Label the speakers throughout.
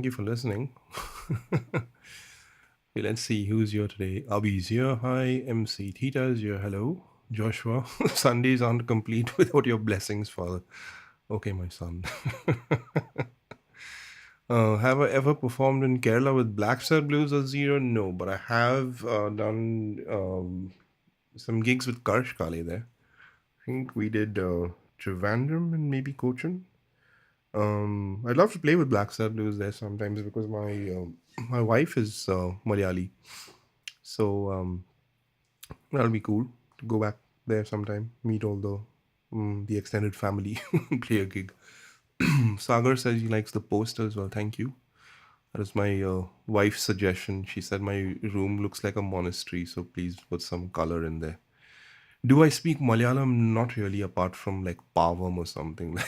Speaker 1: Thank you for listening. Okay, let's see who's here today. Abhi's here. Hi. MC Theta is here. Hello. Joshua. Sundays aren't complete without your blessings, Father. Okay, my son. Have I ever performed in Kerala with Black Star Blues or Zero? No, but I have done some gigs with Karsh Kale there. I think we did Trivandrum and maybe Cochin. I'd love to play with Black Star Blues there sometimes because my wife is Malayali, so that'll be cool to go back there sometime, meet all the extended family, play a gig. Sagar says he likes the poster as well. Thank you. That is my wife's suggestion. She said my room looks like a monastery, so please put some color in there. Do I speak Malayalam? Not really, apart from like Pavam or something.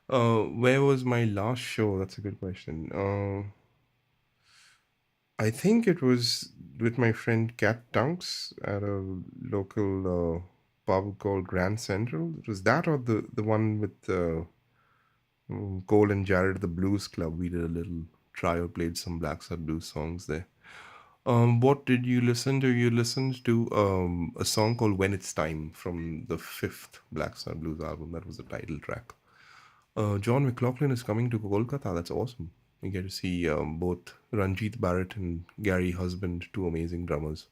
Speaker 1: Where was my last show? That's a good question. I think it was with my friend Kat Tunks at a local pub called Grand Central. It was that or the one with Cole and Jared, the Blues Club. We did a little trial, played some Black Sabbath blues songs there. What did you listen to? You listened to a song called When It's Time from the fifth Black Sabbath Blues album. That was the title track. John McLaughlin is coming to Kolkata. That's awesome. You get to see both Ranjit Barrett and Gary Husband, two amazing drummers.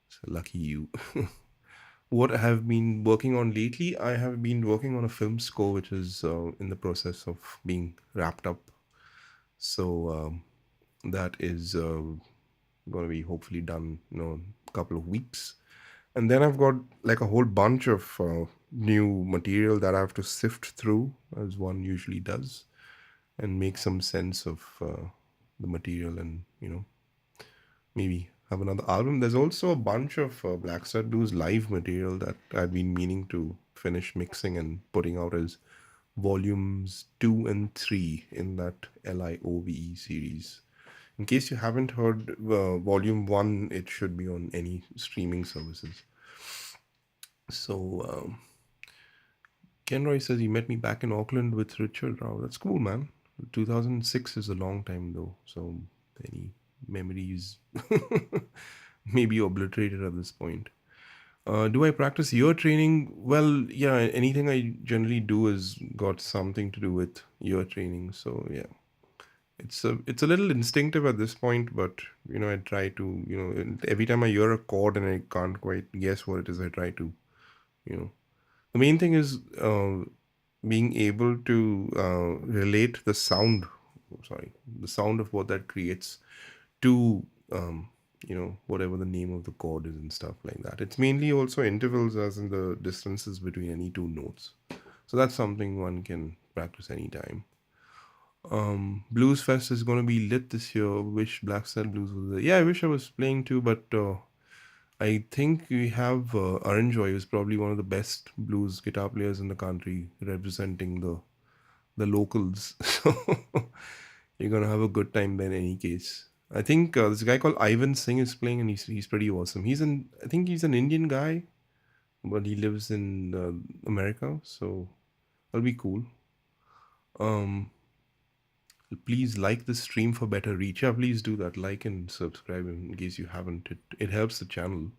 Speaker 1: So lucky you. What I have been working on lately, I have been working on a film score which is in the process of being wrapped up. So that is going to be hopefully done in a couple of weeks. And then I've got like a whole bunch of new material that I have to sift through, as one usually does, and make some sense of the material and, maybe have another album. There's also a bunch of Black Star Blues live material that I've been meaning to finish mixing and putting out as volumes 2 and 3 in that LIOVE series. In case you haven't heard volume 1, it should be on any streaming services. So, Ken Roy says he met me back in Auckland with Richard Rao. That's cool, man. 2006 is a long time, though. So, any memories may be obliterated at this point. Do I practice ear training? Well, yeah, anything I generally do has got something to do with ear training. So, yeah. It's a little instinctive at this point, but I try to every time I hear a chord and I can't quite guess what it is, I try to the main thing is being able to relate the sound, the sound of what that creates to whatever the name of the chord is and stuff like that. It's mainly also intervals, as in the distances between any two notes. So that's something one can practice anytime. Blues Fest is going to be lit this year. Wish Black Star Blues was there. Yeah, I wish I was playing too, but I think we have Arun Joy, who's probably one of the best blues guitar players in the country, representing the locals. So you're gonna have a good time there in any case. I think this guy called Ivan Singh is playing, and he's pretty awesome. I think he's an Indian guy, but he lives in America, so that'll be cool. Please like the stream for better reach. Yeah, please do that. Like and subscribe in case you haven't. It helps the channel.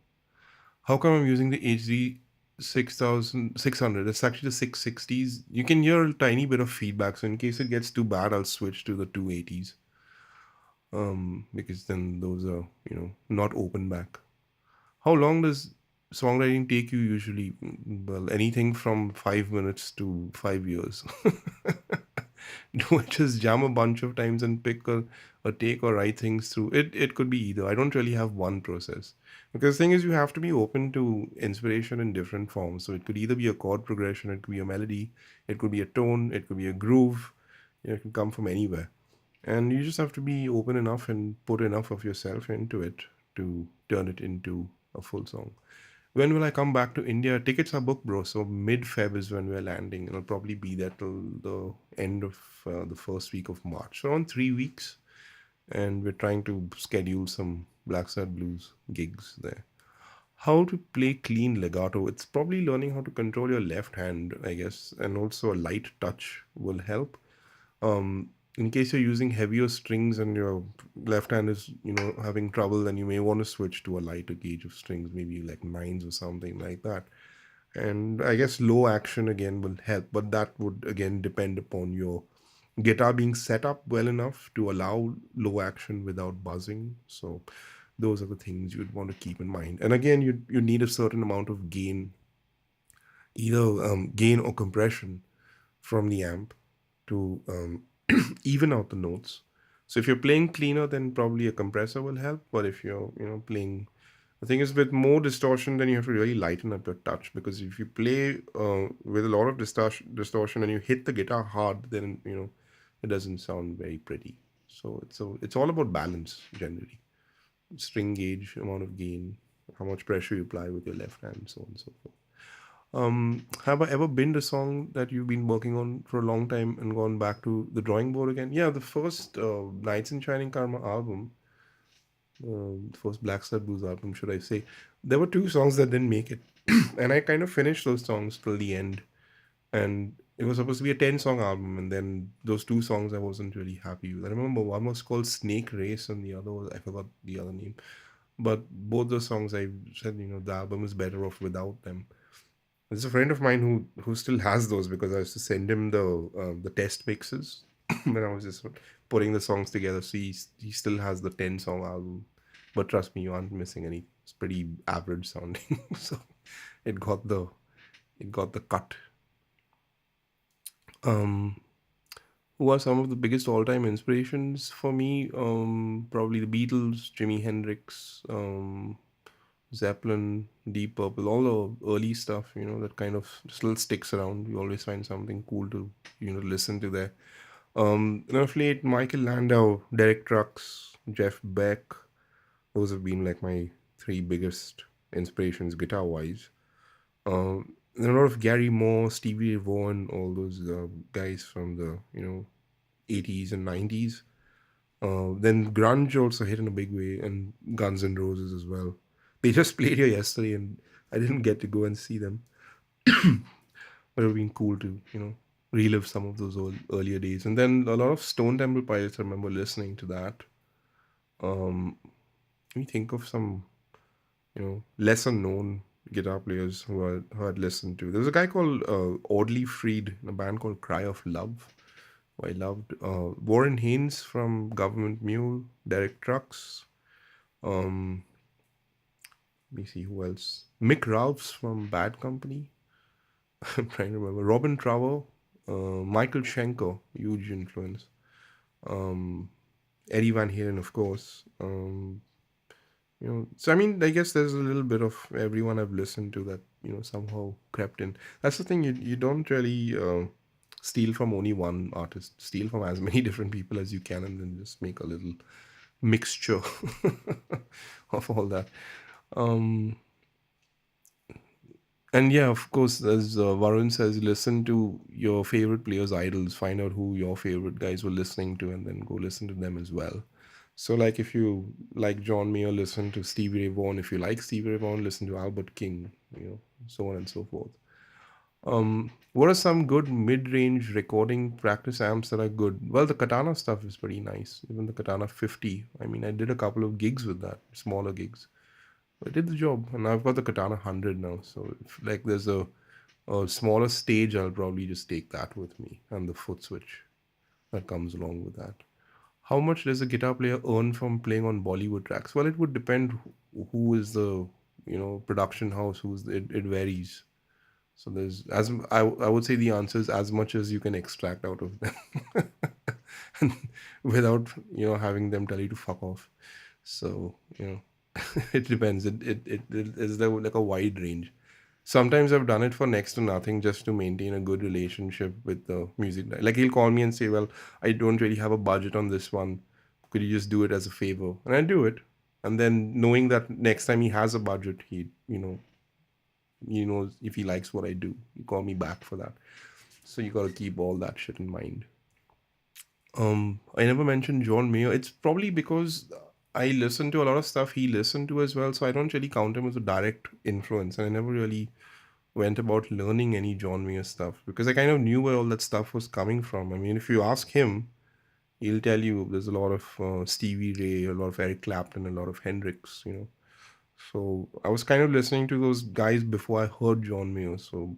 Speaker 1: How come I'm using the HD 6600? It's actually the 660s. You can hear a tiny bit of feedback, so in case it gets too bad, I'll switch to the 280s. Because then those are, not open back. How long does songwriting take you usually? Well, anything from 5 minutes to 5 years. Do I just jam a bunch of times and pick a take or write things through? It could be either. I don't really have one process. Because the thing is, you have to be open to inspiration in different forms. So it could either be a chord progression, it could be a melody, it could be a tone, it could be a groove. It can come from anywhere. And you just have to be open enough and put enough of yourself into it to turn it into a full song. When will I come back to India? Tickets are booked, bro. So mid-Feb is when we're landing. It'll probably be there till the end of the first week of March. So around 3 weeks. And we're trying to schedule some Black Star Blues gigs there. How to play clean legato? It's probably learning how to control your left hand, I guess. And also a light touch will help. In case you're using heavier strings and your left hand is, having trouble, then you may want to switch to a lighter gauge of strings, maybe like nines or something like that. And I guess low action again will help, but that would again depend upon your guitar being set up well enough to allow low action without buzzing. So those are the things you'd want to keep in mind. And again, you need a certain amount of gain, either gain or compression from the amp to even out the notes. So if you're playing cleaner, then probably a compressor will help. But if you're, playing, the thing is with more distortion, then you have to really lighten up your touch, because if you play with a lot of distortion and you hit the guitar hard, then it doesn't sound very pretty. So it's all about balance generally. String gauge, amount of gain, how much pressure you apply with your left hand, so on and so forth. Have I ever binned a song that you've been working on for a long time and gone back to the drawing board again? Yeah, the first Nights in Shining Karma album, the first Black Star Blues album, should I say, there were two songs that didn't make it. And I kind of finished those songs till the end. And it was supposed to be a 10-song album. And then those two songs I wasn't really happy with. I remember one was called Snake Race and the other was, I forgot the other name. But both those songs I said, the album is better off without them. There's a friend of mine who still has those, because I used to send him the test mixes when I was just putting the songs together. So he still has the 10-song album. But trust me, you aren't missing any. It's pretty average sounding. So it got the cut. Who are some of the biggest all-time inspirations for me? Probably the Beatles, Jimi Hendrix, Zeppelin, Deep Purple, all the early stuff, that kind of still sticks around. You always find something cool to, listen to there. Of late, Michael Landau, Derek Trucks, Jeff Beck, those have been like my three biggest inspirations guitar-wise. There are a lot of Gary Moore, Stevie Ray Vaughan, all those guys from the, 80s and 90s. Then grunge also hit in a big way, and Guns N' Roses as well. They just played here yesterday, and I didn't get to go and see them. But it would have been cool to, relive some of those earlier days. And then a lot of Stone Temple Pilots, I remember listening to that. Let me think of some, lesser known guitar players who I'd listened to. There was a guy called Audley Freed in a band called Cry of Love, who I loved. Warren Haynes from Government Mule, Derek Trucks. Let me see who else. Mick Ralphs from Bad Company. I'm trying to remember. Robin Trower, Michael Schenker, huge influence. Eddie Van Halen, of course. So I mean, I guess there's a little bit of everyone I've listened to that somehow crept in. That's the thing. You don't really steal from only one artist. Steal from as many different people as you can, and then just make a little mixture of all that. And yeah, of course, as Varun says, listen to your favorite players' idols. Find out who your favorite guys were listening to, and then go listen to them as well. So, like, if you like John Mayer, listen to Stevie Ray Vaughan. If you like Stevie Ray Vaughan, listen to Albert King. So on and so forth. What are some good mid-range recording practice amps that are good? Well, the Katana stuff is pretty nice. Even the Katana 50. I mean, I did a couple of gigs with that, smaller gigs. I did the job, and I've got the Katana 100 now. So if like there's a smaller stage, I'll probably just take that with me, and the foot switch that comes along with that. How much does a guitar player earn from playing on Bollywood tracks? Well, it would depend who is the production house. It varies. So there's I would say the answer is as much as you can extract out of them, without having them tell you to fuck off. So it depends. It is there like a wide range. Sometimes I've done it for next to nothing just to maintain a good relationship with the music guy. Like he'll call me and say, "Well, I don't really have a budget on this one. Could you just do it as a favor?" And I do it. And then knowing that next time he has a budget, he knows if he likes what I do, he call me back for that. So you got to keep all that shit in mind. I never mentioned John Mayer. It's probably because I listen to a lot of stuff he listened to as well, so I don't really count him as a direct influence, and I never really went about learning any John Mayer stuff, because I kind of knew where all that stuff was coming from. I mean, if you ask him, he'll tell you there's a lot of Stevie Ray, a lot of Eric Clapton, a lot of Hendrix. So I was kind of listening to those guys before I heard John Mayer. So,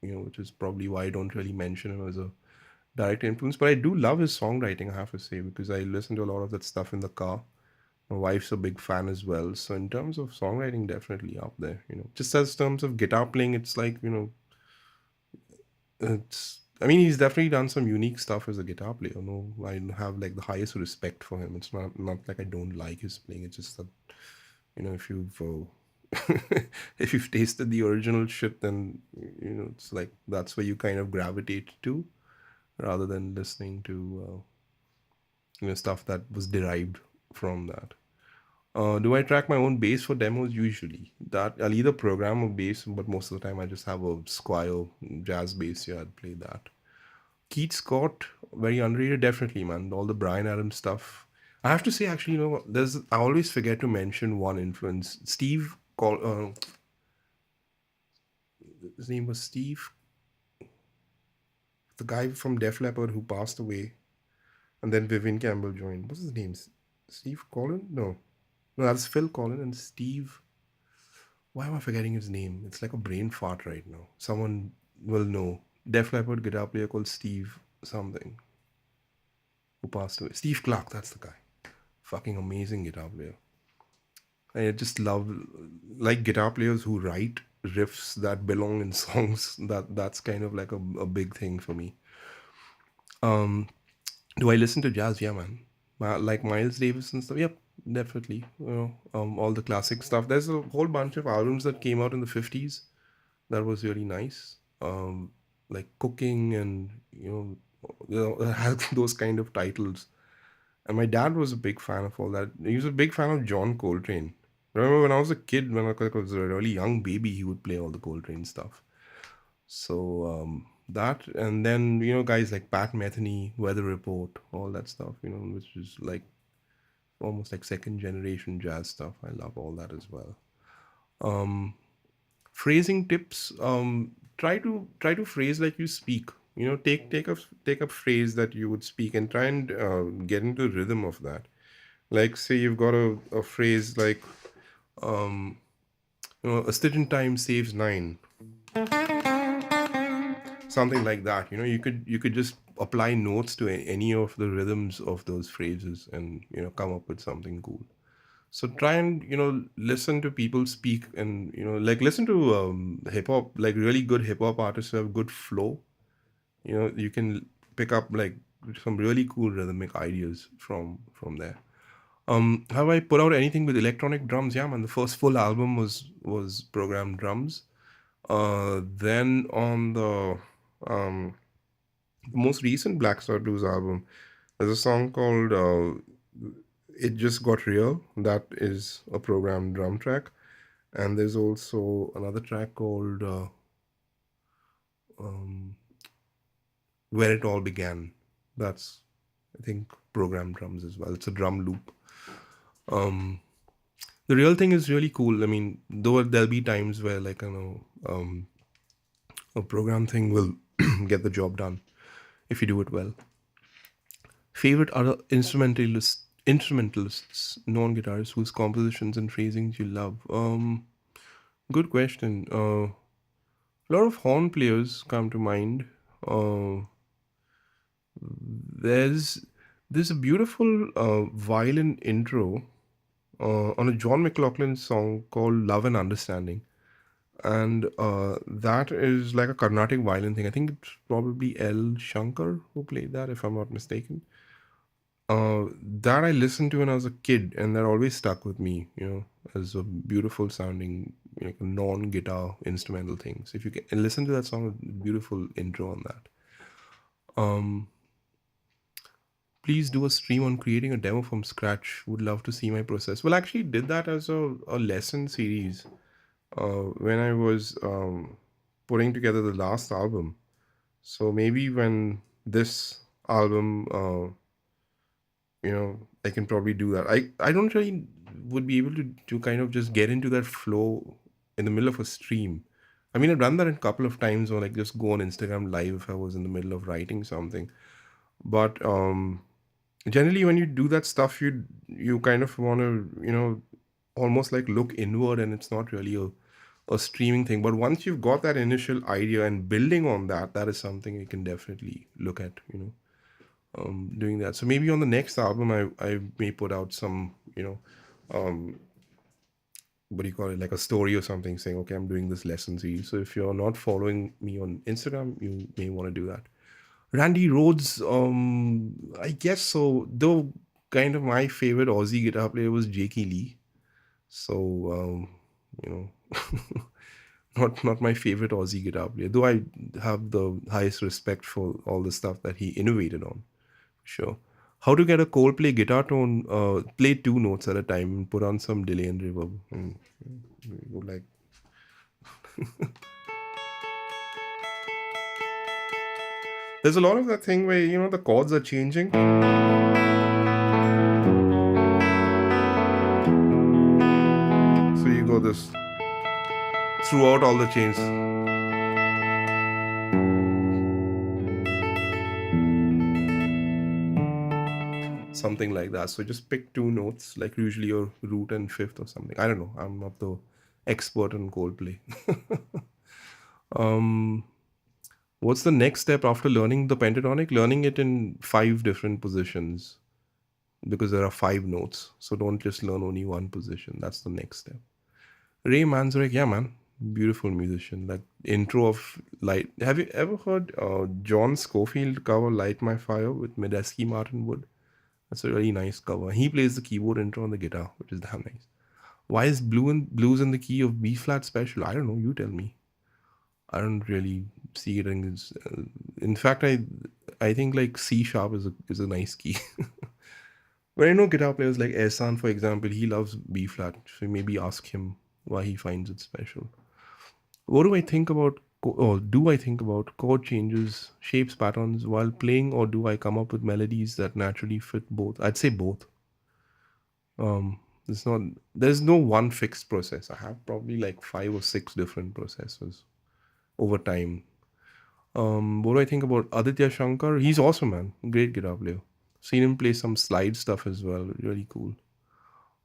Speaker 1: which is probably why I don't really mention him as a direct influence. But I do love his songwriting, I have to say, because I listen to a lot of that stuff in the car. My wife's a big fan as well. So in terms of songwriting, definitely up there. Just as terms of guitar playing, it's like, I mean, he's definitely done some unique stuff as a guitar player. No, I have like the highest respect for him. It's not like I don't like his playing. It's just that, if you've if you've tasted the original shit, then it's like that's where you kind of gravitate to, rather than listening to stuff that was derived from that. Do I track my own bass for demos? Usually, that I'll either program a bass, but most of the time I just have a Squire jazz bass. Yeah, I'd play that. Keith Scott, very underrated, definitely, man. All the Bryan Adams stuff. I have to say, actually, I always forget to mention one influence. His name was Steve, the guy from Def Leppard who passed away, and then Vivian Campbell joined. What's his name? Steve Collin? No, that's Phil Collin and Steve. Why am I forgetting his name? It's like a brain fart right now. Someone will know. Def Leppard guitar player called Steve something who passed away. Steve Clark, that's the guy. Fucking amazing guitar player. I just love like guitar players who write riffs that belong in songs. That's kind of like a big thing for me. Do I listen to jazz? Yeah, man. Like Miles Davis and stuff. Yep, definitely. All the classic stuff. There's a whole bunch of albums that came out in the 50s that was really nice. Like Cooking and it has those kind of titles. And my dad was a big fan of all that. He was a big fan of John Coltrane. Remember when I was a kid, when I was a really young baby, he would play all the Coltrane stuff. So that, and then guys like Pat Metheny, Weather Report, all that stuff, which is like almost like second generation jazz stuff. I love all that as well. Phrasing tips: try to phrase like you speak. Take a phrase that you would speak and try and get into the rhythm of that. Like, say you've got a phrase like a stitch in time saves nine, something like that. You could just apply notes to any of the rhythms of those phrases and come up with something cool. So try and listen to people speak, and like listen to hip hop, like really good hip hop artists who have good flow. You can pick up like some really cool rhythmic ideas from there. Have I put out anything with electronic drums? Yeah, man. The first full album was programmed drums. Then on the most recent Black Star Blues album, there's a song called "It Just Got Real." That is a programmed drum track, and there's also another track called "Where It All Began." That's, I think, programmed drums as well. It's a drum loop. The real thing is really cool. I mean, though there'll be times where like a program thing will get the job done if you do it well. Favorite other instrumentalists, non-guitarists whose compositions and phrasings you love? Good question. A lot of horn players come to mind. There's a beautiful violin intro on a John McLaughlin song called "Love and Understanding." And that is like a Carnatic violin thing. I think it's probably L. Shankar who played that, if I'm not mistaken. That I listened to when I was a kid, and that always stuck with me, as a beautiful sounding, non-guitar instrumental thing. So if you can listen to that song, beautiful intro on that. Please do a stream on creating a demo from scratch. Would love to see my process. Well, I actually did that as a lesson series when I was putting together the last album. So maybe when this album, I can probably do that. I don't really would be able to kind of just get into that flow in the middle of a stream. I mean, I've done that a couple of times, or like just go on Instagram live if I was in the middle of writing something. But generally, when you do that stuff, you kind of want to, almost like look inward, and it's not really a streaming thing. But once you've got that initial idea and building on that, that is something you can definitely look at, doing that. So maybe on the next album, I may put out some, um, what do you call it, like a story or something saying, okay, I'm doing this lesson series. So if you're not following me on Instagram, you may want to do that. Randy Rhodes, I guess so. Though kind of my favorite Aussie guitar player was Jakey Lee. So you know, not my favorite Aussie guitar player. Though I have the highest respect for all the stuff that he innovated on. Sure. How to get a Coldplay guitar tone? Play two notes at a time and put on some delay and reverb. Go like there's a lot of that thing where the chords are changing. So you go this throughout all the chains. Something like that. So just pick two notes, like usually your root and fifth or something. I don't know. I'm not the expert on Coldplay. What's the next step after learning the pentatonic? Learning it in 5 different positions because there are 5 notes. So don't just learn only one position. That's the next step. Ray Manzarek, yeah, man, beautiful musician. That intro of Light. Have you ever heard John Scofield cover "Light My Fire" with Medeski Martin Wood? That's a really nice cover. He plays the keyboard intro on the guitar, which is damn nice. Why is blues in the key of B flat special? I don't know. You tell me. I don't really see it in fact, I think like C sharp is a nice key. But I know guitar players like Ehsan, for example, he loves B flat. So maybe ask him why he finds it special. What do I think about, or do I think about chord changes, shapes, patterns while playing, or do I come up with melodies that naturally fit both? I'd say both. It's not, there's no one fixed process. I have probably like 5 or 6 different processes over time. What do I think about Aditya Shankar? He's awesome, man. Great guitar player. Seen him play some slide stuff as well. Really cool.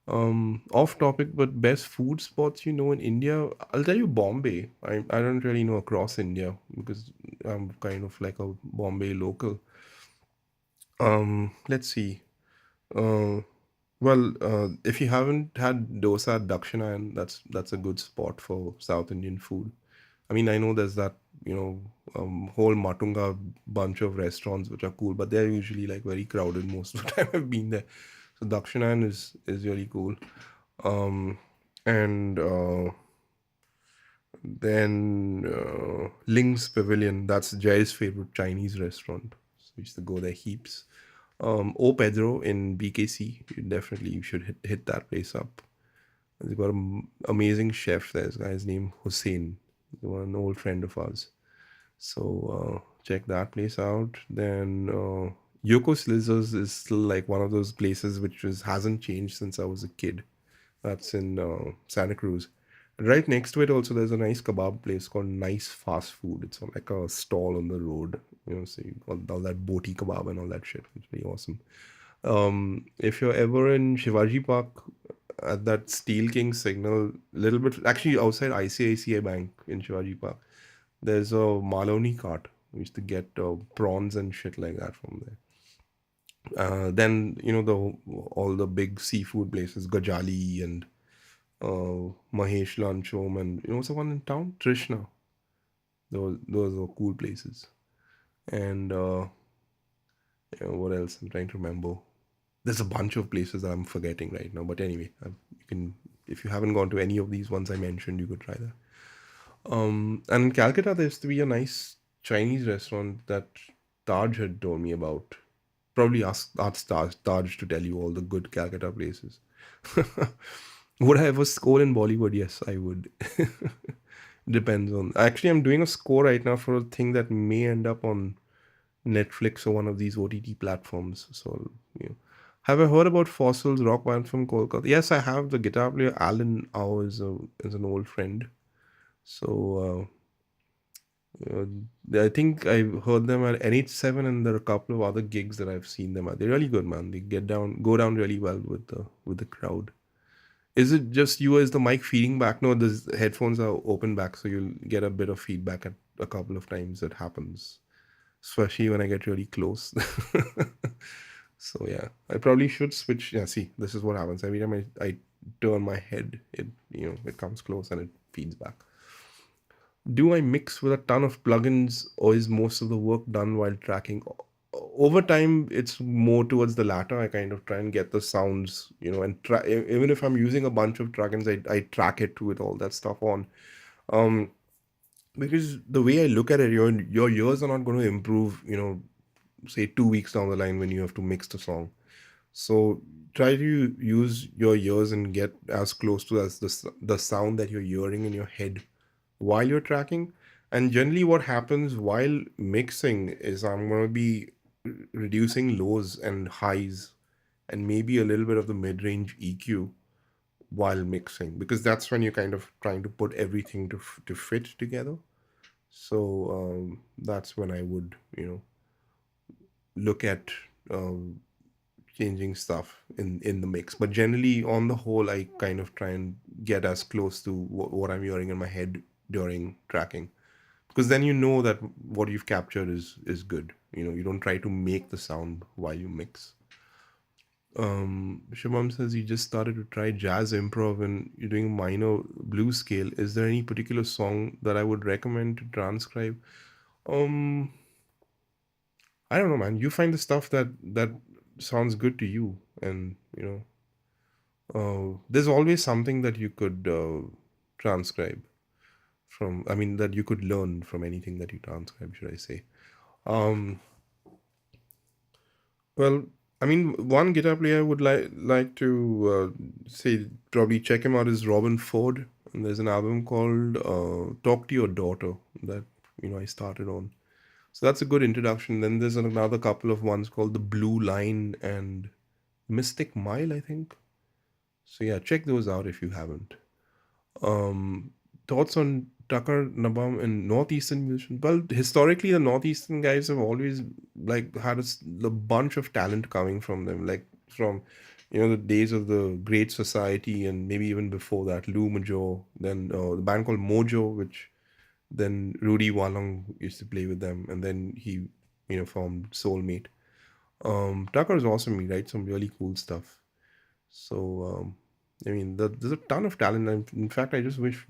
Speaker 1: Off topic, but best food spots in India. I'll tell you Bombay. I don't really know across India because I'm kind of like a Bombay local. Let's see. Uh, if you haven't had dosa at Dakshinayan, that's a good spot for South Indian food. I mean, I know there's that whole Matunga bunch of restaurants which are cool, but they're usually like very crowded most of the time I've been there. So Dakshinayan is really cool. And then Ling's Pavilion, that's Jay's favorite Chinese restaurant. So we used to go there heaps. O Pedro in BKC, you should hit that place up. They've got an amazing chef there. This guy's named Hussein, an old friend of ours. So check that place out. Then Yoko Slizzers is still like one of those places which hasn't changed since I was a kid. That's in Santa Cruz. Right next to it also there's a nice kebab place called Nice Fast Food. It's on like a stall on the road. So you got all that boti kebab and all that shit. It's really awesome. If you're ever in Shivaji Park at that Steel King signal, little bit actually outside ICICI Bank in Shivaji Park, there's a Maloney cart. We used to get prawns and shit like that from there. Then all the big seafood places, Gajali and Mahesh Lunch Home, and what's the one in town? Trishna. Those are cool places. And what else? I'm trying to remember. There's a bunch of places that I'm forgetting right now. But anyway, if you haven't gone to any of these ones I mentioned, you could try that. And in Calcutta, there used to be a nice Chinese restaurant that Taj had told me about. Probably ask Taj to tell you all the good Calcutta places. Would I ever score in Bollywood? Yes, I would. Depends on. Actually, I'm doing a score right now for a thing that may end up on Netflix or one of these OTT platforms. So, have I heard about Fossils rock band from Kolkata? Yes, I have. The guitar player Alan Au is an old friend. So Uh, I think I've heard them at NH7, and there are a couple of other gigs that I've seen them at. They're really good, man. They go down really well with the crowd. Is it just you? Is the mic feeding back? No, the headphones are open back, so you'll get a bit of feedback at a couple of times. It happens, especially when I get really close. So yeah, I probably should switch. Yeah, see, this is what happens every time I turn my head. It comes close and it feeds back. Do I mix with a ton of plugins, or is most of the work done while tracking? Over time, it's more towards the latter. I kind of try and get the sounds, and even if I'm using a bunch of plugins, I track it with all that stuff on. Um, because the way I look at it, your ears are not going to improve, say 2 weeks down the line when you have to mix the song. So try to use your ears and get as close to as the sound that you're hearing in your head while you're tracking. And generally, what happens while mixing is I'm going to be reducing lows and highs and maybe a little bit of the mid-range EQ while mixing, because that's when you're kind of trying to put everything to fit together. So that's when I would, look at um, changing stuff in the mix. But generally, on the whole, I kind of try and get as close to what I'm hearing in my head during tracking, because then you know that what you've captured is good. You don't try to make the sound while you mix. Shimam says he just started to try jazz improv and you're doing minor blues scale. Is there any particular song that I would recommend to transcribe? Um, I don't know, man. You find the stuff that sounds good to you, and there's always something that you could transcribe from. I mean, that you could learn from anything that you transcribe, should I say? Um, well, I mean, one guitar player I would like to say probably check him out is Robin Ford, and there's an album called "Talk to Your Daughter" that I started on. So that's a good introduction. Then there's another couple of ones called The Blue Line and Mystic Mile, I think. So yeah, check those out if you haven't. Um, Thoughts on Tucker Nabam and Northeastern musicians? Well, historically, the Northeastern guys have always like had a bunch of talent coming from them, like from the days of the Great Society and maybe even before that, Lou Major, then the band called Mojo, which then Rudy Walong used to play with them, and then he formed Soulmate. Tucker is awesome. He writes some really cool stuff. So I mean, there's a ton of talent. In fact, I just wish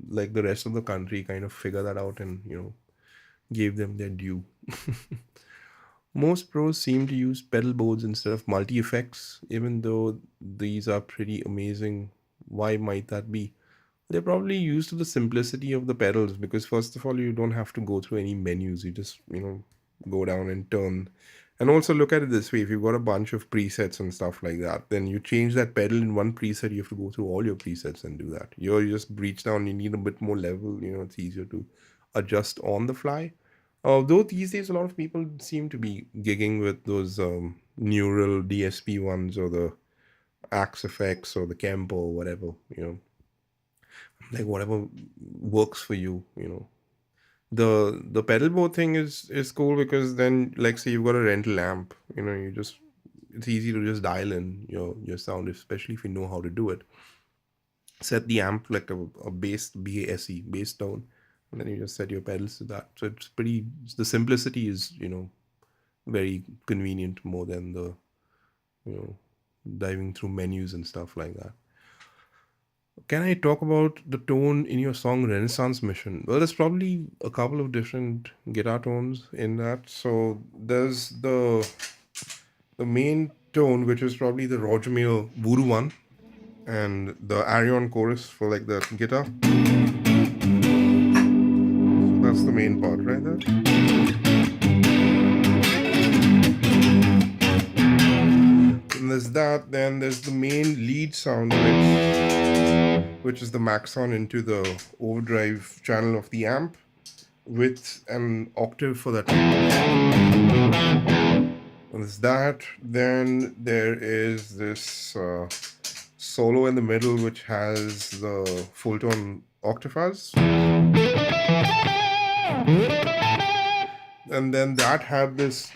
Speaker 1: like the rest of the country kind of figure that out and gave them their due. Most pros seem to use pedal boards instead of multi effects, even though these are pretty amazing. Why might that be? They're probably used to the simplicity of the pedals, because first of all, you don't have to go through any menus. You just go down and turn. And also look at it this way: if you've got a bunch of presets and stuff like that, then you change that pedal in one preset, you have to go through all your presets and do that. You just reach down, you need a bit more level. It's easier to adjust on the fly. Although these days a lot of people seem to be gigging with those neural DSP ones, or the Axe FX, or the Kempo, or whatever, like whatever works for you. The pedal board thing is cool, because then, like, say you've got a rental amp, it's easy to just dial in your sound, especially if you know how to do it. Set the amp like a bass, BASE, bass tone, and then you just set your pedals to that. So it's pretty, the simplicity is very convenient, more than the diving through menus and stuff like that. Can I talk about the tone in your song Renaissance Mission? Well, there's probably a couple of different guitar tones in that. So there's the main tone, which is probably the Roger Mayer Voodoo one, and the Arion chorus for like the guitar. That's the main part right there. And there's that. Then there's the main lead sound, which is the Maxon into the overdrive channel of the amp, with an octave for that. And there's that. Then there is this solo in the middle, which has the full tone octave fuzz. And then that had this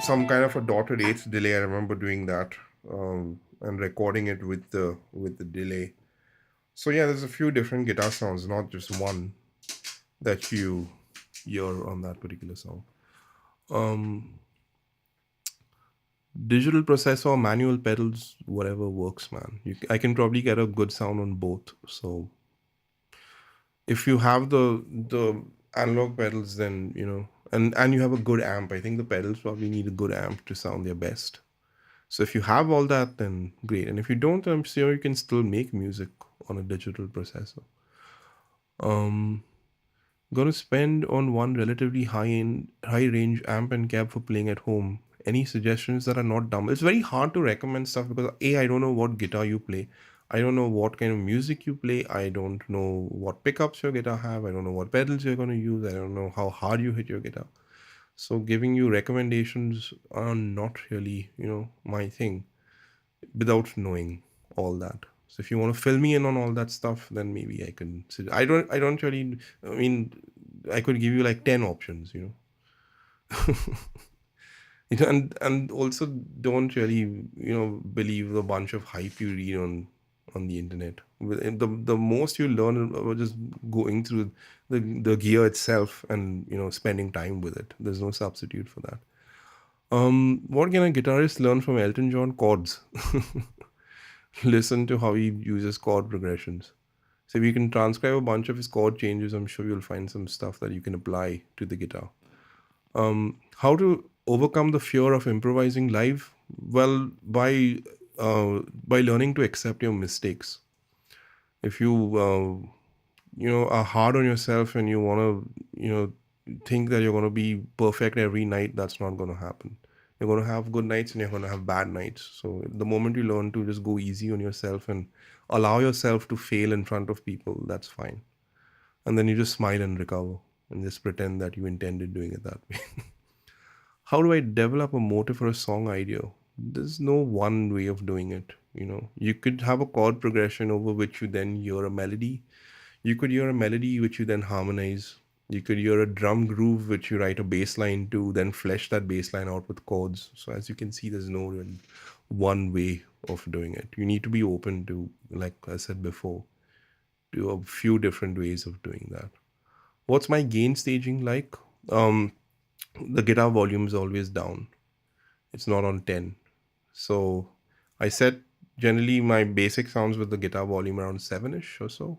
Speaker 1: some kind of a dotted eighth delay. I remember doing that, and recording it with the delay. So yeah, there's a few different guitar sounds, not just one that you hear on that particular song. Um, Digital processor or manual pedals, whatever works, man. I can probably get a good sound on both. So if you have the analog pedals, then and you have a good amp. I think the pedals probably need a good amp to sound their best. So if you have all that, then great. And if you don't, I'm sure you can still make music on a digital processor. Um, Gonna spend on one relatively high range amp and cab for playing at home. Any suggestions that are not dumb? It's very hard to recommend stuff because I don't know what guitar you play. I don't know what kind of music you play. I don't know what pickups your guitar have. I don't know what pedals you're gonna use. I don't know how hard you hit your guitar. So giving you recommendations are not really, my thing without knowing all that. So if you want to fill me in on all that stuff, then maybe I can. I don't really. I mean, I could give you like 10 options. And also don't really believe the bunch of hype you read on the internet. The most you learn about just going through the gear itself and spending time with it. There's no substitute for that. What can a guitarist learn from Elton John? Chords. Listen to how he uses chord progressions. So if you can transcribe a bunch of his chord changes, I'm sure you'll find some stuff that you can apply to the guitar. How to overcome the fear of improvising live? Well, by learning to accept your mistakes. If you are hard on yourself and you want to think that you're going to be perfect every night, that's not going to happen. You're going to have good nights and you're going to have bad nights. So the moment you learn to just go easy on yourself and allow yourself to fail in front of people, that's fine. And then you just smile and recover and just pretend that you intended doing it that way. How do I develop a motive for a song idea? There's no one way of doing it. You could have a chord progression over which you then hear a melody. You could hear a melody which you then harmonize. You could hear a drum groove which you write a bass line to, then flesh that bass line out with chords. So as you can see, there's no real one way of doing it. You need to be open to, like I said before, to a few different ways of doing that. What's my gain staging like? The guitar volume is always down. It's not on 10. So I set generally my basic sounds with the guitar volume around 7-ish or so.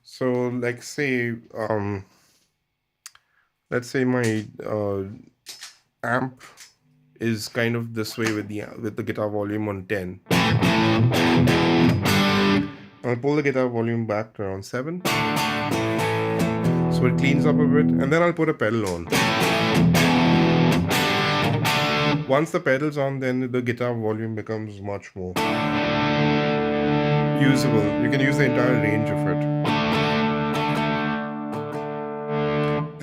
Speaker 1: So let's say my amp is kind of this way with the guitar volume on 10. I'll pull the guitar volume back to around 7. So it cleans up a bit, and then I'll put a pedal on. Once the pedal's on, then the guitar volume becomes much more usable. You can use the entire range of it.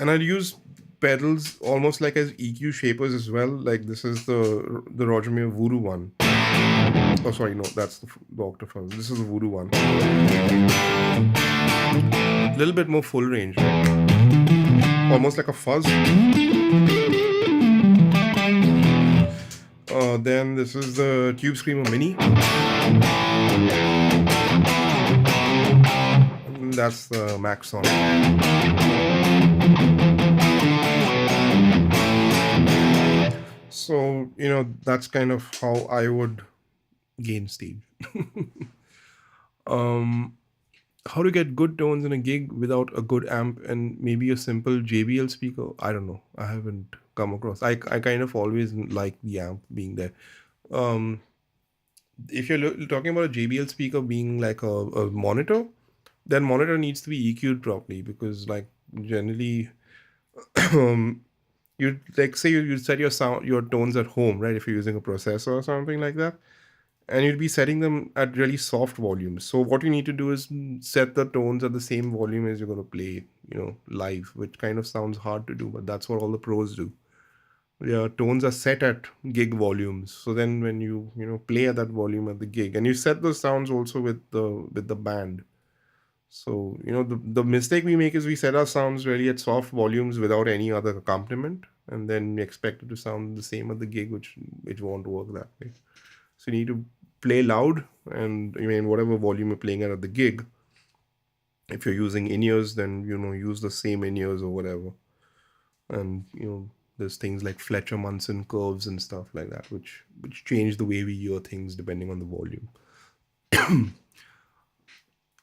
Speaker 1: And I'll use pedals almost like as EQ shapers as well. Like this is the Roger Mayer Voodoo one. Oh, sorry, no, that's the Octafuzz. This is the Voodoo one. A little bit more full range, right? Almost like a fuzz. Then this is the Tube Screamer Mini. And that's the Maxon. So, that's kind of how I would gain stage. How to get good tones in a gig without a good amp and maybe a simple JBL speaker? I don't know. I haven't come across. I kind of always like the amp being there. If you're talking about a JBL speaker being like a monitor, then monitor needs to be EQ'd properly because like generally you like say you set your tones at home, right? If you're using a processor or something like that, and you'd be setting them at really soft volumes. So what you need to do is set the tones at the same volume as you're going to play, live, which kind of sounds hard to do, but that's what all the pros do. Your tones are set at gig volumes. So then when you play at that volume at the gig, and you set those sounds also with the band. So, the mistake we make is we set our sounds really at soft volumes without any other accompaniment, and then we expect it to sound the same at the gig, which won't work that way. So you need to play loud, and whatever volume you're playing at the gig. If you're using in-ears, then use the same in-ears or whatever. And there's things like Fletcher Munson curves and stuff like that, which change the way we hear things depending on the volume.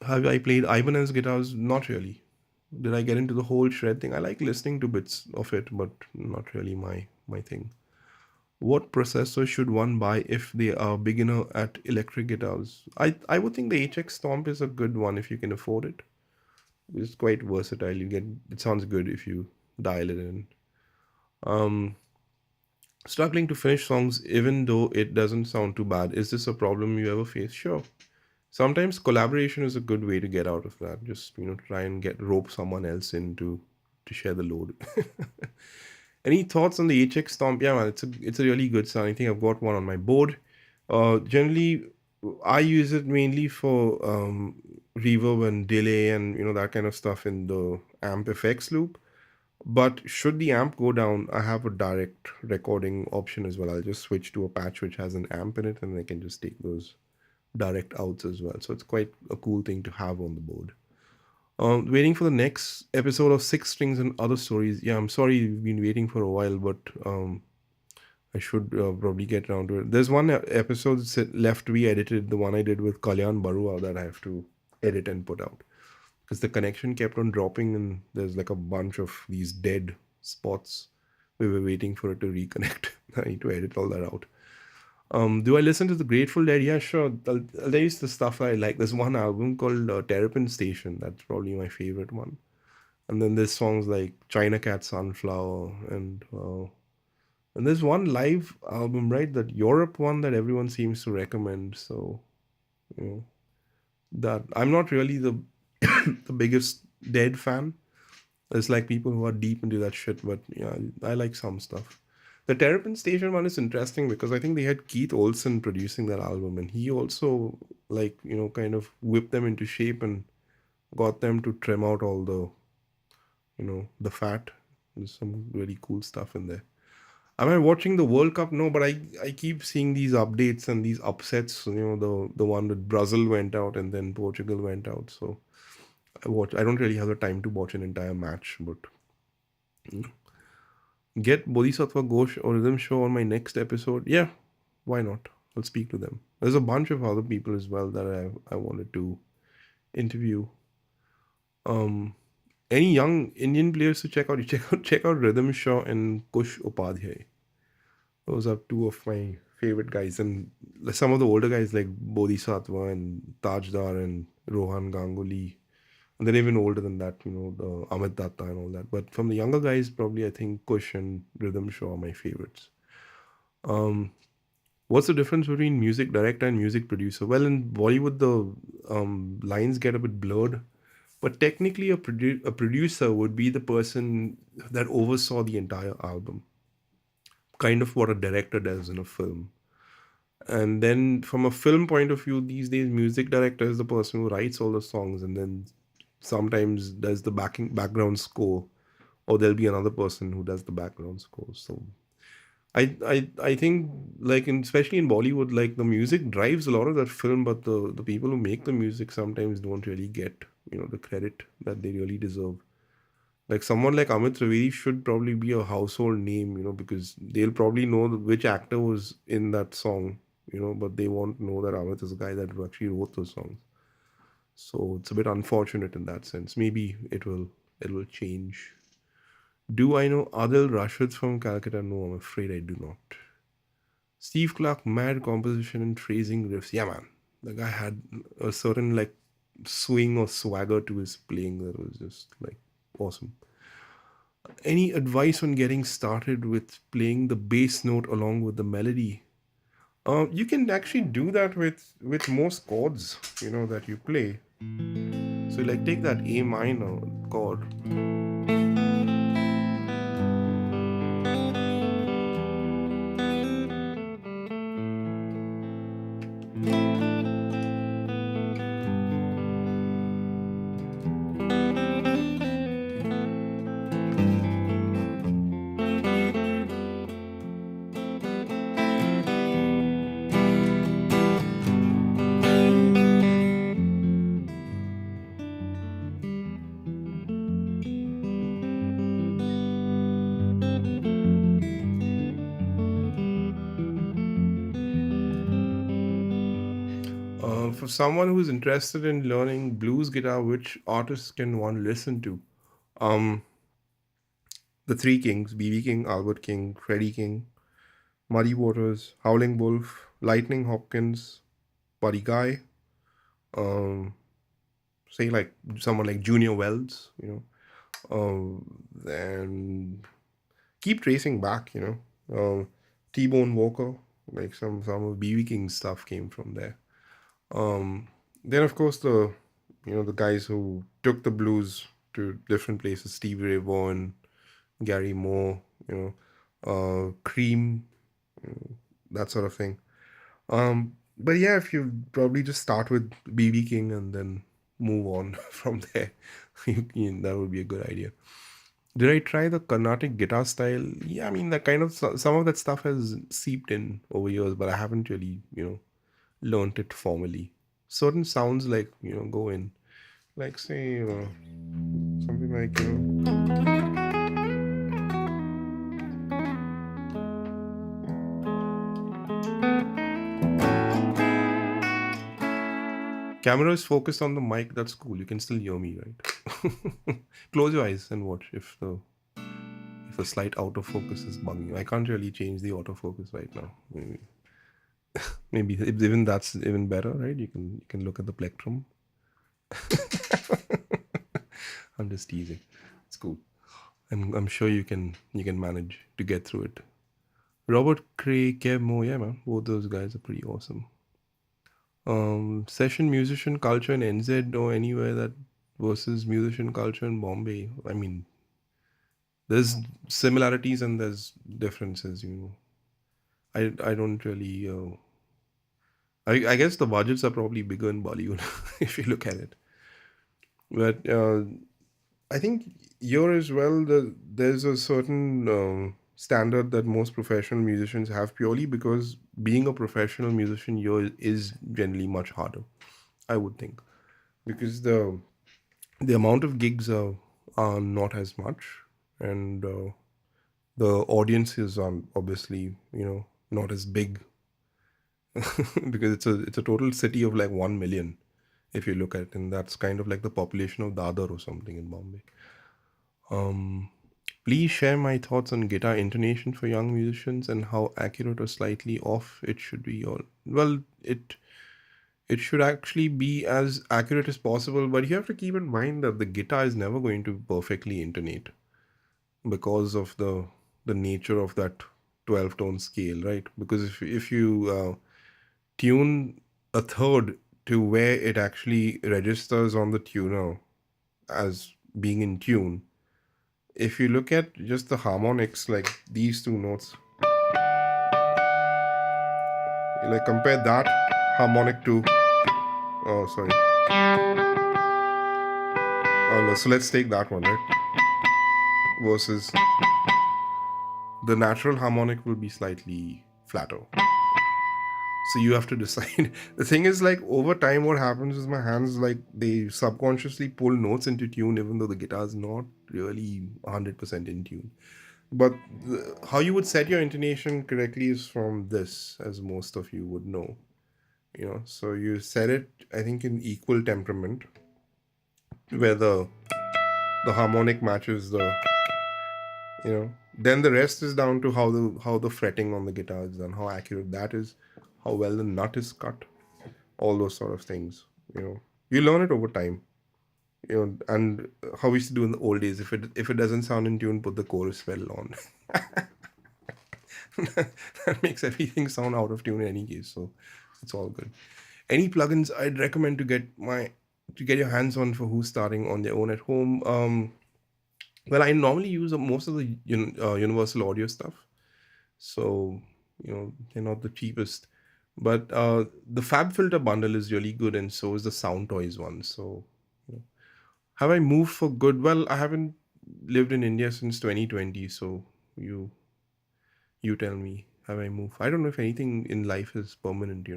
Speaker 1: Have I played Ibanez guitars? Not really. Did I get into the whole shred thing? I like listening to bits of it, but not really my thing. What processor should one buy if they are beginner at electric guitars? I would think the HX Stomp is a good one if you can afford it. It's quite versatile. It sounds good if you dial it in. Um, Struggling to finish songs even though it doesn't sound too bad. Is this a problem you ever face? Sure. Sometimes collaboration is a good way to get out of that. Just try and get rope someone else in to share the load. Any thoughts on the HX Stomp? Yeah, man, it's a really good sound. I think I've got one on my board. Generally, I use it mainly for reverb and delay and that kind of stuff in the amp effects loop. But should the amp go down, I have a direct recording option as well. I'll just switch to a patch which has an amp in it, and I can just take those direct outs as well. So it's quite a cool thing to have on the board. Waiting for the next episode of Six Strings and Other Stories. Yeah, I'm sorry you've been waiting for a while, but I should probably get around to it. There's one episode left to be edited, the one I did with Kalyan Barua, that I have to edit and put out. Because the connection kept on dropping and there's like a bunch of these dead spots. We were waiting for it to reconnect. I need to edit all that out. Do I listen to the Grateful Dead? Yeah, sure. I'll tell you the stuff I like. There's one album called Terrapin Station. That's probably my favorite one. And then there's songs like China Cat Sunflower and there's one live album, right? That Europe one that everyone seems to recommend. So, you know, that I'm not really the the biggest Dead fan. There's like people who are deep into that shit, but yeah, I like some stuff. The Terrapin Station one is interesting because I think they had Keith Olsen producing that album, and he also kind of whipped them into shape and got them to trim out all the fat. There's some really cool stuff in there. Am I watching the World Cup? No, but I keep seeing these updates and these upsets. The one that Brazil went out and then Portugal went out. So I don't really have the time to watch an entire match, but get Bodhisattva Ghosh or Rhythm Show on my next episode. Yeah, why not? I'll speak to them. There's a bunch of other people as well that I wanted to interview. Any young Indian players to check out? You check out Rhythm Shaw and Kush Upadhyay. Those are two of my favorite guys, and some of the older guys like Bodhisattva and Tajdar and Rohan Ganguly. And they're even older than that, the Amit Datta and all that. But from the younger guys, probably I think Kush and Rhythm Shaw are my favorites. What's the difference between music director and music producer? Well, in Bollywood, the lines get a bit blurred. But technically, a producer would be the person that oversaw the entire album. Kind of what a director does in a film. And then from a film point of view, these days, music director is the person who writes all the songs and then sometimes does the background score, or there'll be another person who does the background score. So I think especially in Bollywood, like the music drives a lot of that film, but the people who make the music sometimes don't really get the credit that they really deserve. Like someone like Amit Trivedi should probably be a household name, because they'll probably know which actor was in that song, but they won't know that Amit is a guy that actually wrote those songs. So it's a bit unfortunate in that sense. Maybe it will change. Do I know Adil Rashid from Calcutta? No, I'm afraid I do not. Steve Clark, mad composition and phrasing riffs. Yeah, man. The guy had a certain swing or swagger to his playing that was just awesome. Any advice on getting started with playing the bass note along with the melody? You can actually do that with most chords, that you play. So take that A minor chord. for someone who's interested in learning blues guitar, which artists can one listen to? Um, the Three Kings: B.B. King, Albert King, Freddie King, Muddy Waters, Howling Wolf, Lightning Hopkins, Buddy Guy. Um, say like someone like Junior Wells, and keep tracing back, T-Bone Walker, like some of BB King's stuff came from there. Then of course the guys who took the blues to different places: Stevie Ray Vaughan, Gary Moore, Cream, that sort of thing. But yeah, if you probably just start with BB King and then move on from there, that would be a good idea. Did I try the Carnatic guitar style? Yeah, I mean, that kind of some of that stuff has seeped in over years, but I haven't really, learned it formally. Certain sounds like, go in. Like, say, something like, camera is focused on the mic. That's cool. You can still hear me, right? Close your eyes and watch if the slight autofocus is bugging you. I can't really change the autofocus right now. Maybe even that's even better, right? You can look at the plectrum. I'm just teasing. It's cool. I'm sure you can manage to get through it. Robert Cray, Kev Mo, yeah man, both those guys are pretty awesome. Session musician culture in NZ or anywhere that versus musician culture in Bombay. I mean, there's similarities and there's differences. I don't really. I guess the budgets are probably bigger in Bollywood if you look at it. But I think here as well, there's a certain standard that most professional musicians have purely because being a professional musician here is generally much harder, I would think, because the amount of gigs are not as much, and the audiences are obviously not as big because it's a total city of like 1 million if you look at it, and that's kind of like the population of Dadar or something in Bombay. Please share my thoughts on guitar intonation for young musicians and how accurate or slightly off it should be. Or well, it should actually be as accurate as possible, but you have to keep in mind that the guitar is never going to perfectly intonate because of the nature of that 12 tone scale, right? Because if you tune a third to where it actually registers on the tuner as being in tune, if you look at just the harmonics, like these two notes, like compare that harmonic to, oh sorry, oh no, so let's take that one, right, versus the natural harmonic will be slightly flatter. So you have to decide. The thing is, like, over time what happens is my hands, like, they subconsciously pull notes into tune even though the guitar is not really 100% in tune. But how you would set your intonation correctly is from this, as most of you would know. So you set it, I think, in equal temperament, where the harmonic matches then the rest is down to how the fretting on the guitar is done, how accurate that is, how well the nut is cut, all those sort of things. You learn it over time. And how we used to do in the old days, if it doesn't sound in tune, put the chorus well on. That makes everything sound out of tune in any case, so it's all good. Any plugins I'd recommend to get your hands on for who's starting on their own at home? Well, I normally use most of the Universal Audio stuff, so they're not the cheapest, but the FabFilter bundle is really good, and so is the Soundtoys one. So have I moved for good? Well, I haven't lived in India since 2020, so you tell me, have I moved? I don't know if anything in life is permanent.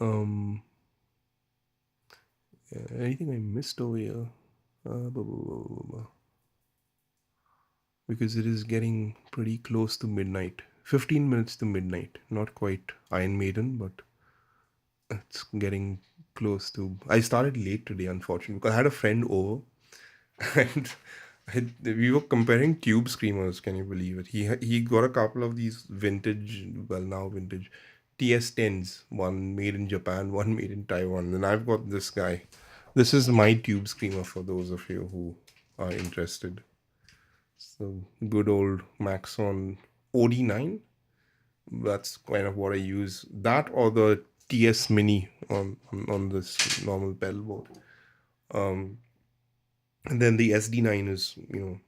Speaker 1: um Anything I missed over here? Because it is getting pretty close to midnight. 15 minutes to midnight. Not quite Iron Maiden, but It's getting close to. I started late today, unfortunately, because I had a friend over, and we were comparing tube screamers. Can you believe it? He got a couple of these vintage, well now vintage, TS10s. One made in Japan, one made in Taiwan, and I've got this guy. This is my tube screamer for those of you who are interested. So good old Maxon OD9. That's kind of what I use. That or the TS Mini on this normal pedal board. Um, and then the SD9 is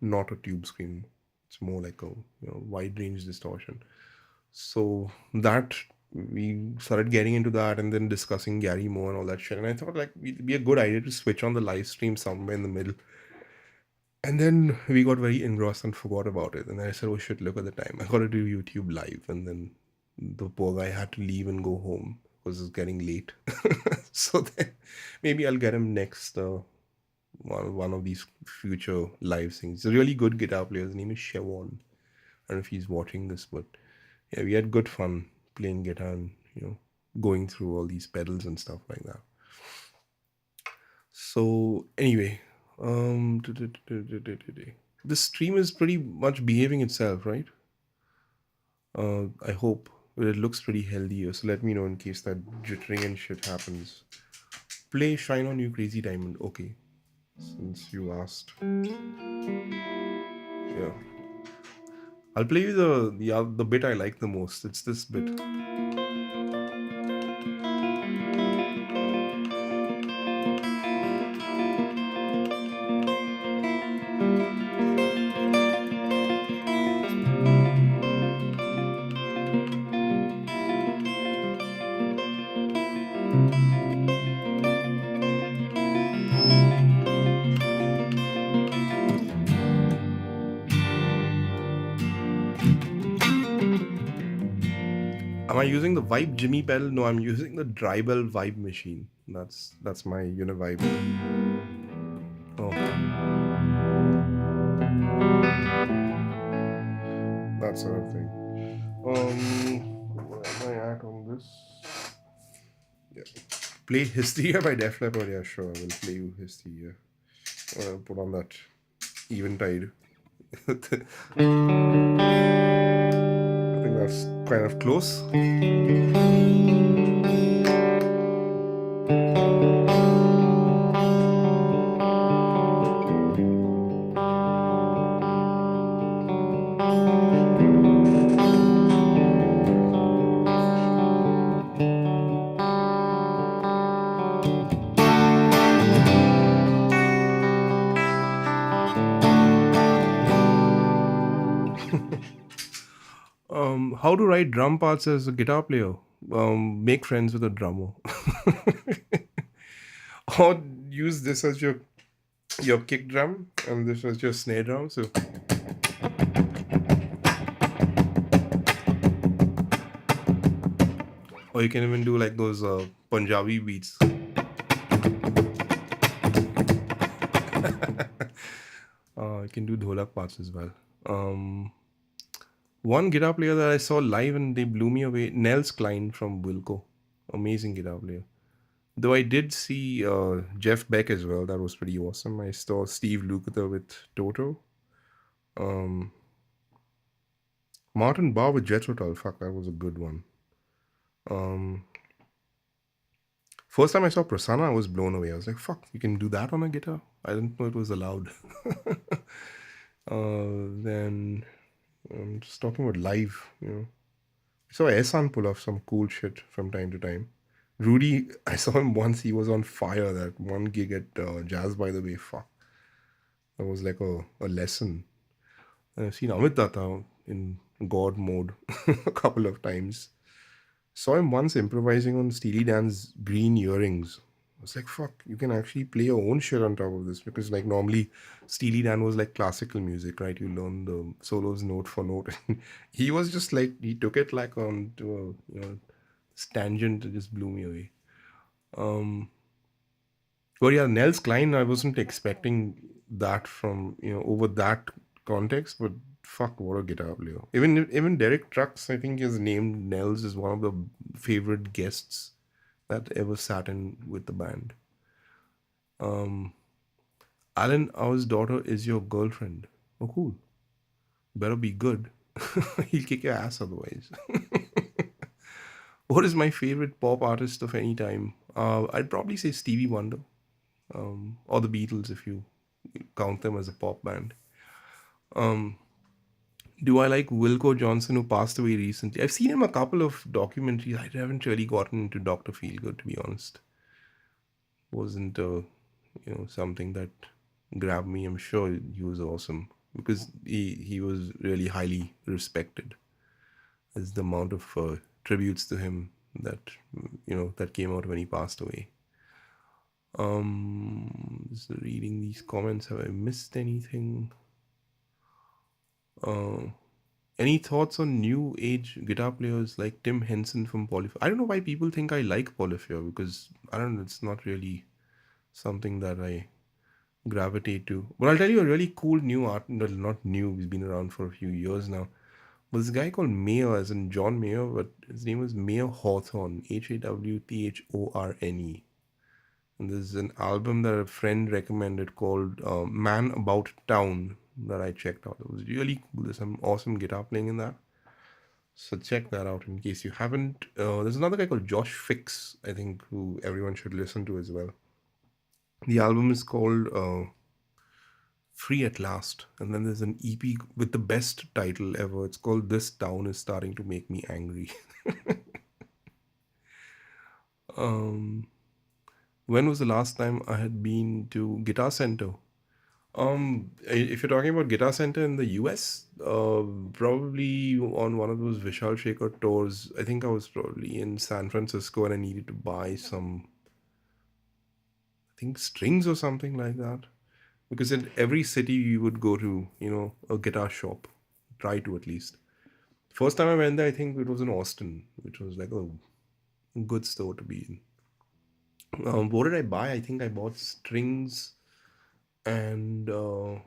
Speaker 1: not a tube screen. It's more like a wide range distortion. So that we started getting into that and then discussing Gary Moore and all that shit. And I thought like it'd be a good idea to switch on the live stream somewhere in the middle. And then we got very engrossed and forgot about it. And I said, oh shit, look at the time. I got to do YouTube live. And then the poor guy had to leave and go home because it's getting late. So then maybe I'll get him next one of these future live things. He's a really good guitar player. His name is Shevon. I don't know if he's watching this, but yeah, we had good fun playing guitar and, going through all these pedals and stuff like that. So anyway, the stream is pretty much behaving itself, right? I hope. It looks pretty healthy, so let me know in case that jittering and shit happens. Play Shine On You Crazy Diamond. Okay, since you asked. Yeah. I'll play you the bit I like the most. It's this bit. Am I using the Vibe Jimmy pedal? No, I'm using the Drybell Vibe machine. That's my Univibe. Oh, that sort of thing. Where am I at on this? Yeah. Play Hysteria by Def Leppard. Yeah, sure. I will play you Hysteria. Put on that Eventide. I think that's kind of close. How to write drum parts as a guitar player? Make friends with a drummer, or use this as your kick drum and this as your snare drum. So, or you can even do like those Punjabi beats. You can do dholak parts as well. One guitar player that I saw live and they blew me away, Nels Klein from Wilco. Amazing guitar player. Though I did see Jeff Beck as well. That was pretty awesome. I saw Steve Lukather with Toto. Martin Barr with Jethro Tull. Fuck, that was a good one. First time I saw Prasanna, I was blown away. I was like, fuck, you can do that on a guitar? I didn't know it was allowed. Then I'm just talking about live, I saw Ehsan pull off some cool shit from time to time. Rudy, I saw him once. He was on fire. That one gig at Jazz by the Bay. Fuck. That was like a lesson. I've seen Amit Datta in God mode a couple of times. Saw him once improvising on Steely Dan's Green Earrings. I was like, fuck, you can actually play your own shit on top of this, because like normally Steely Dan was like classical music, right? You learn the solos note for note. He was just like, he took it like on to a tangent. It just blew me away. But yeah, Nels Klein, I wasn't expecting that from over that context, but fuck, what a guitar player. Even Derek Trucks, I think, is named Nels, is one of the favorite guests that ever sat in with the band. Um, Alan, our daughter is your girlfriend. Oh, cool. Better be good. He'll kick your ass otherwise. What is my favorite pop artist of any time? I'd probably say Stevie Wonder, or the Beatles if you count them as a pop band. Um, do I like Wilco Johnson, who passed away recently? I've seen him a couple of documentaries. I haven't really gotten into Doctor Feelgood, to be honest. Wasn't something that grabbed me. I'm sure he was awesome because he was really highly respected. As the amount of tributes to him that that came out when he passed away. Just reading these comments, have I missed anything? Uh, any thoughts on new age guitar players like Tim Henson from Polyphia? I don't know why people think I like Polyphia because I don't know, it's not really something that I gravitate to. But I'll tell you a really cool new art, well, not new, he's been around for a few years now. But this guy called Mayer, as in John Mayer, but his name was Mayer Hawthorne, Hawthorne. And there's an album that a friend recommended called Man About Town that I checked out. It was really cool. There's some awesome guitar playing in that. So check that out in case you haven't. There's another guy called Josh Fix, I think, who everyone should listen to as well. The album is called Free at Last. And then there's an EP with the best title ever. It's called This Town is Starting to Make Me Angry. um, when was the last time I had been to Guitar Center? If you're talking about Guitar Center in the US, probably on one of those Vishal Shekhar tours. I think I was probably in San Francisco and I needed to buy some, I think, strings or something like that. Because in every city you would go to, a guitar shop, try to at least. First time I went there, I think it was in Austin, which was like a good store to be in. What did I buy? I think I bought strings and all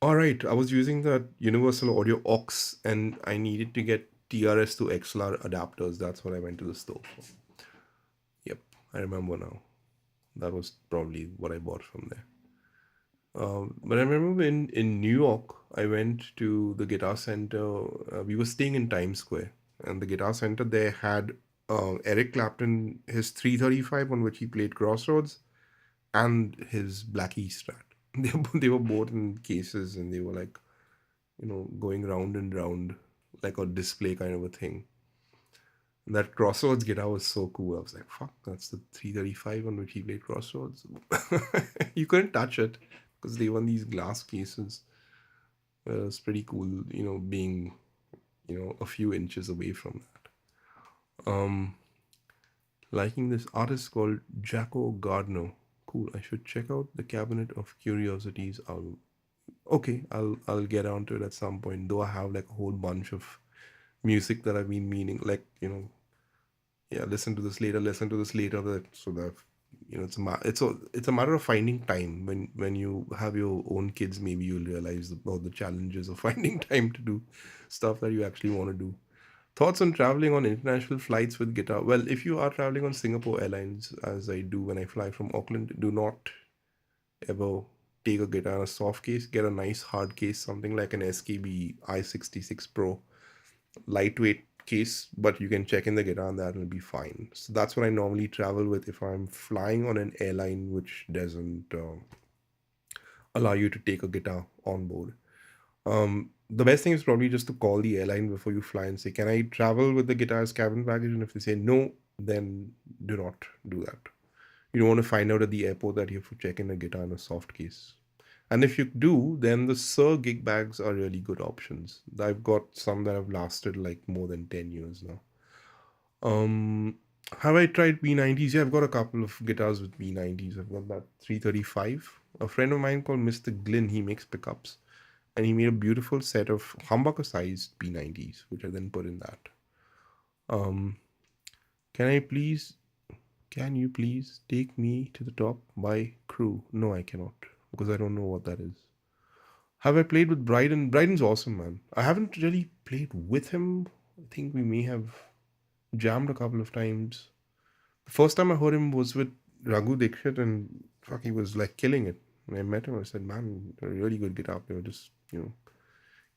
Speaker 1: right, I was using that Universal Audio aux and I needed to get TRS to XLR adapters. That's what I went to the store for. Yep, I remember now. That was probably what I bought from there. But I remember in New York, I went to the Guitar Center. We were staying in Times Square, and the Guitar Center there had Eric Clapton, his 335 on which he played Crossroads, and his Black E Strat. They were both in cases, and they were like, going round and round like a display kind of a thing. And that Crossroads guitar was so cool. I was like, fuck, that's the 335 on which he played Crossroads. You couldn't touch it because they were in these glass cases. It was pretty cool, being, a few inches away from that. Liking this artist called Jaco Gardner. Cool. I should check out the Cabinet of Curiosities album. Okay, I'll get onto it at some point. Though I have like a whole bunch of music that I've been meaning, like yeah, listen to this later, listen to this later. So that it's a matter of finding time. When you have your own kids, maybe you'll realize about the challenges of finding time to do stuff that you actually want to do. Thoughts on traveling on international flights with guitar? Well, if you are traveling on Singapore Airlines, as I do when I fly from Auckland, do not ever take a guitar in a soft case. Get a nice hard case, something like an SKB I66 Pro, lightweight case, but you can check in the guitar and that will be fine. So that's what I normally travel with if I'm flying on an airline which doesn't allow you to take a guitar on board. The best thing is probably just to call the airline before you fly and say, can I travel with the guitar as cabin baggage? And if they say no, then do not do that. You don't want to find out at the airport that you have to check in a guitar in a soft case. And if you do, then the Sir gig bags are really good options. I've got some that have lasted like more than 10 years now. Have I tried B90s? Yeah, I've got a couple of guitars with B90s. I've got that 335. A friend of mine called Mr. Glynn, he makes pickups. And he made a beautiful set of humbucker sized B90s, which I then put in that. Can you please take me to the top by Crew? No, I cannot, because I don't know what that is. Have I played with Bryden? Bryden's awesome, man. I haven't really played with him. I think we may have Jammed a couple of times. The first time I heard him was with Raghu Dikshit, and fuck, he was like killing it. When I met him, I said, "Man, a really good guitar player. Just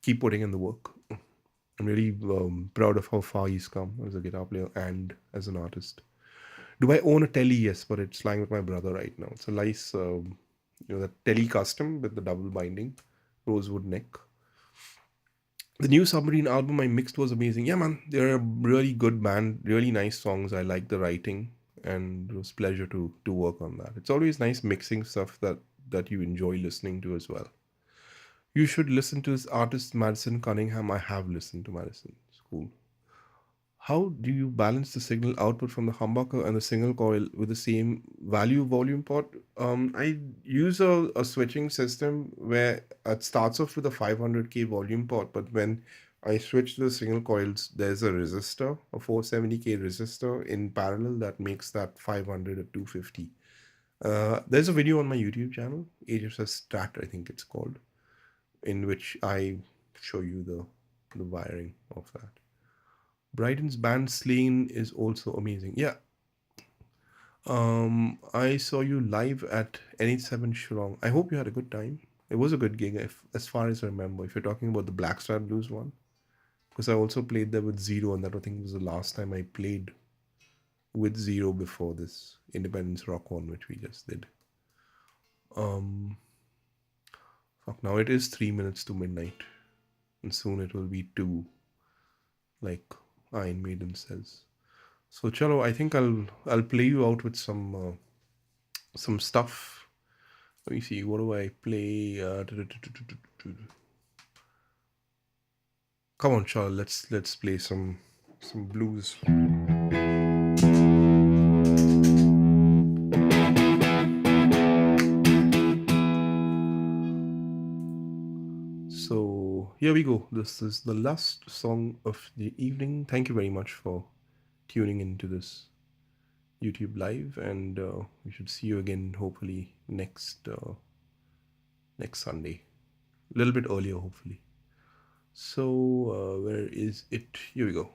Speaker 1: keep putting in the work." I'm really proud of how far he's come as a guitar player and as an artist. Do I own a Tele? Yes, but it's lying with my brother right now. It's a nice, the Tele custom with the double binding, rosewood neck. The new Submarine album I mixed was amazing. Yeah, man, they're a really good band, really nice songs. I like the writing, and it was pleasure to work on that. It's always nice mixing stuff that you enjoy listening to as well. You should listen to this artist Madison Cunningham. I have listened to Madison. It's cool. How do you balance the signal output from the humbucker and the single coil with the same value volume pot? I use a switching system where it starts off with a 500k volume pot, but when I switch to the single coils, there's a resistor, a 470k resistor in parallel that makes that 500 at 250. There's a video on my YouTube channel, HSS Strat, I think it's called, in which I show you the wiring of that. Bryden's band Slain is also amazing. Yeah. I saw you live at NH7 Shillong. I hope you had a good time. It was a good gig, as far as I remember. If you're talking about the Blackstrap Blues one, because I also played there with Zero, and that I think was the last time I played with Zero before this Independence Rock one, which we just did. Fuck, now it is 3 minutes to midnight, and soon it will be 2, like Iron Maiden says. So chalo, I think I'll play you out with some stuff. Let me see, what do I play? Come on, chalo, let's play some blues. So here we go. This is the last song of the evening. Thank you very much for tuning into this YouTube live, and we should see you again hopefully next Sunday, a little bit earlier hopefully. So where is it? Here we go.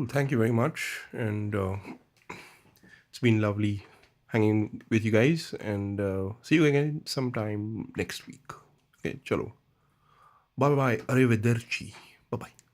Speaker 1: Well, thank you very much. And it's been lovely hanging with you guys. And see you again sometime next week. Okay, chalo. Bye bye. Arrivederci. Bye bye.